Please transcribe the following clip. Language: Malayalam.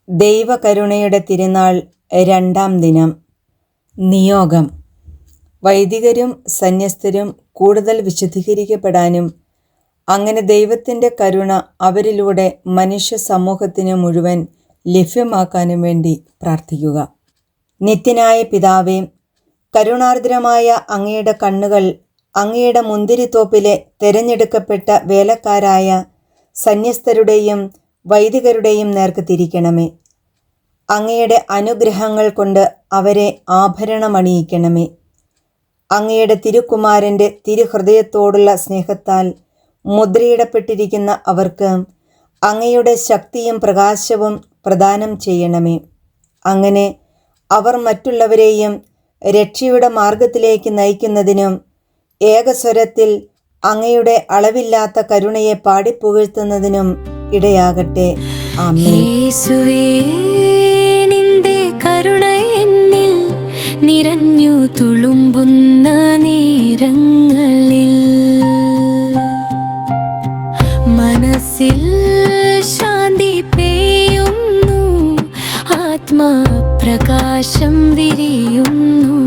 ദൈവകരുണയുടെ തിരുനാൾ രണ്ടാം ദിനം. നിയോഗം. വൈദികരും സന്യസ്തരും കൂടുതൽ വിശുദ്ധീകരിക്കപ്പെടാനും അങ്ങനെ ദൈവത്തിൻ്റെ കരുണ അവരിലൂടെ മനുഷ്യ സമൂഹത്തിന് മുഴുവൻ ലഭ്യമാക്കാനും വേണ്ടി പ്രാർത്ഥിക്കുക. നിത്യനായ പിതാവേ, കരുണാർദ്രമായ അങ്ങയുടെ കണ്ണുകൾ അങ്ങയുടെ മുന്തിരിത്തോപ്പിലെ തിരഞ്ഞെടുക്കപ്പെട്ട വേലക്കാരായ സന്യസ്തരുടെയും വൈദികരുടെയും നേർക്ക് തിരിക്കണമേ. അങ്ങയുടെ അനുഗ്രഹങ്ങൾ കൊണ്ട് അവരെ ആഭരണമണിയിക്കണമേ. അങ്ങയുടെ തിരുക്കുമാരൻ്റെ തിരുഹൃദയത്തോടുള്ള സ്നേഹത്താൽ മുദ്രയിടപ്പെട്ടിരിക്കുന്ന അവർക്ക് അങ്ങയുടെ ശക്തിയും പ്രകാശവും പ്രദാനം ചെയ്യണമേ. അങ്ങനെ അവർ മറ്റുള്ളവരെയും രക്ഷയുടെ മാർഗത്തിലേക്ക് നയിക്കുന്നതിനും ഏകസ്വരത്തിൽ അങ്ങയുടെ അളവില്ലാത്ത കരുണയെ പാടിപ്പുകഴ്ത്തുന്നതിനും ഇടയാകട്ടെ. ആമേൻ. യേശുവേ, നിന്റെ കരുണ എന്നിൽ നിറഞ്ഞു തുളുമ്പുന്ന നേരങ്ങളിൽ മനസ്സിൽ ശാന്തി പെയ്യുന്നു, ആത്മാപ്രകാശം വിരിയുന്നു.